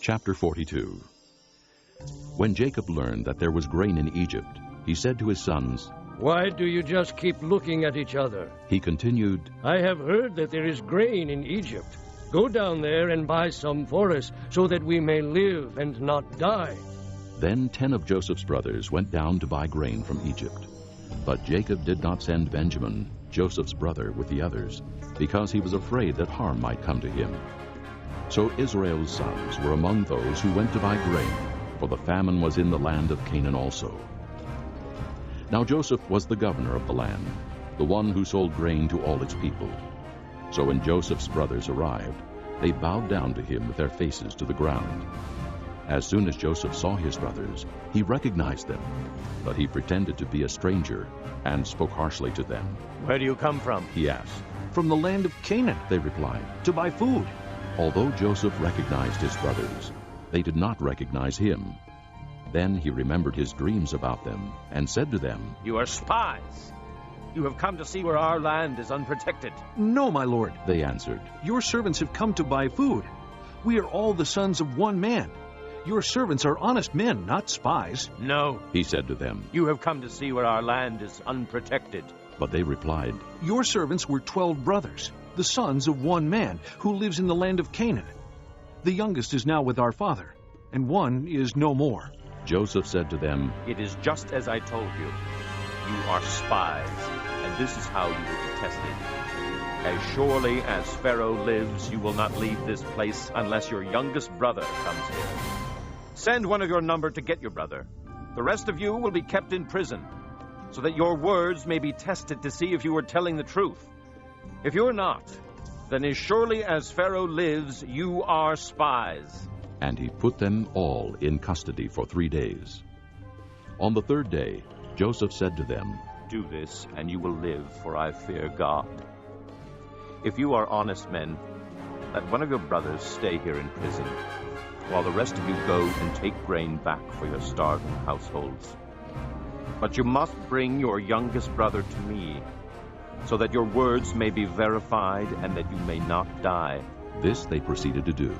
Chapter 42. When Jacob learned that there was grain in Egypt, he said to his sons, "Why do you just keep looking at each other?" He continued, "I have heard that there is grain in Egypt. Go down there and buy some for us, so that we may live and not die." Then 10 of Joseph's brothers went down to buy grain from Egypt. But Jacob did not send Benjamin, Joseph's brother, with the others, because he was afraid that harm might come to him. So Israel's sons were among those who went to buy grain, for the famine was in the land of Canaan also. Now Joseph was the governor of the land, the one who sold grain to all its people. So when Joseph's brothers arrived, they bowed down to him with their faces to the ground. As soon as Joseph saw his brothers, he recognized them, but he pretended to be a stranger and spoke harshly to them. "Where do you come from?" he asked. "From the land of Canaan," they replied. "to buy food." Although Joseph recognized his brothers, they did not recognize him. Then he remembered his dreams about them and said to them, "You are spies. You have come to see where our land is unprotected." "No, my lord," they answered. "Your servants have come to buy food. We are all the sons of one man. Your servants are honest men, not spies." "No," he said to them. "You have come to see where our land is unprotected." But they replied, "Your servants were 12 brothers, the sons of one man, who lives in the land of Canaan. The youngest is now with our father, and one is no more." Joseph said to them, "It is just as I told you. You are spies, and this is how you will be tested. As surely as Pharaoh lives, you will not leave this place unless your youngest brother comes here. Send one of your number to get your brother. The rest of you will be kept in prison, so that your words may be tested to see if you are telling the truth. If you are not, then as surely as Pharaoh lives, you are spies." And he put them all in custody for 3 days. On the 3rd day, Joseph said to them, "Do this, and you will live, for I fear God. If you are honest men, let one of your brothers stay here in prison, while the rest of you go and take grain back for your starving households. But you must bring your youngest brother to me, so that your words may be verified and that you may not die." This they proceeded to do.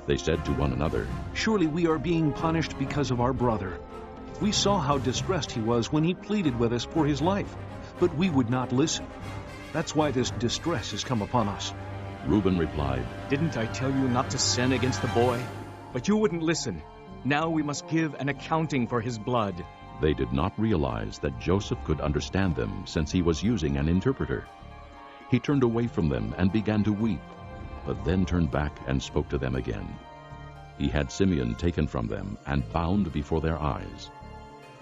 They said to one another, "Surely we are being punished because of our brother. We saw how distressed he was when he pleaded with us for his life, but we would not listen. That's why this distress has come upon us." Reuben replied, "Didn't I tell you not to sin against the boy? But you wouldn't listen. Now we must give an accounting for his blood." They did not realize that Joseph could understand them, since he was using an interpreter. He turned away from them and began to weep, but then turned back and spoke to them again. He had Simeon taken from them and bound before their eyes.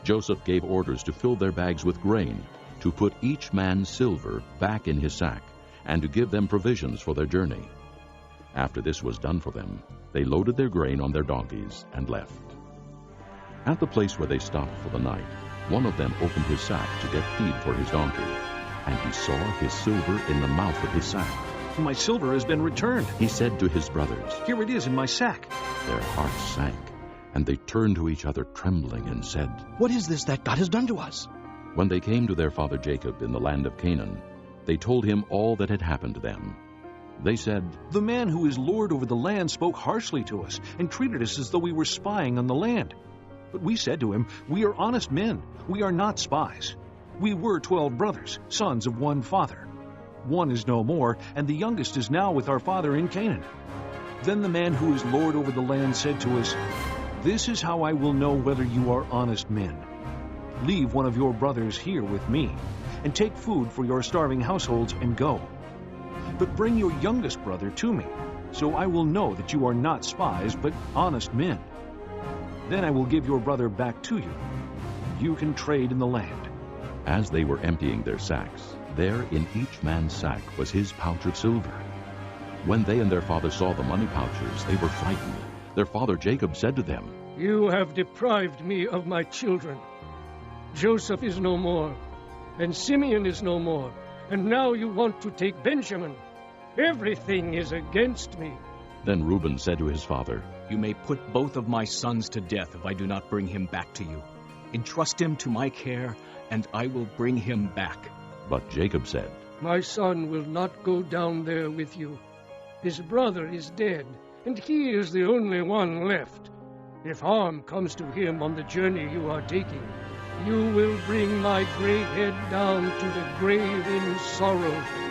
Joseph gave orders to fill their bags with grain, to put each man's silver back in his sack, and to give them provisions for their journey. After this was done for them, they loaded their grain on their donkeys and left. At the place where they stopped for the night, one of them opened his sack to get feed for his donkey, and he saw his silver in the mouth of his sack. "My silver has been returned," He said to his brothers. "Here it is in my sack." Their hearts sank, and they turned to each other trembling and said, "What is this that God has done to us?" When they came to their father Jacob in the land of Canaan, they told him all that had happened to them. They said, "The man who is lord over the land spoke harshly to us and treated us as though we were spying on the land. But we said to him, 'We are honest men. We are not spies. We were 12 brothers, sons of one father. One is no more, and the youngest is now with our father in Canaan.' Then the man who is lord over the land said to us, 'This is how I will know whether you are honest men. Leave one of your brothers here with me, and take food for your starving households and go. But bring your youngest brother to me, so I will know that you are not spies, but honest men. Then I will give your brother back to you. You can trade in the land.'" As they were emptying their sacks, there in each man's sack was his pouch of silver. When they and their father saw the money pouches, they were frightened. Their father Jacob said to them, "You have deprived me of my children. Joseph is no more, and Simeon is no more, and now you want to take Benjamin. Everything is against me." Then Reuben said to his father, "You may put both of my sons to death if I do not bring him back to you. Entrust him to my care, and I will bring him back." But Jacob said, "My son will not go down there with you. His brother is dead, and he is the only one left. If harm comes to him on the journey you are taking, you will bring my gray head down to the grave in sorrow.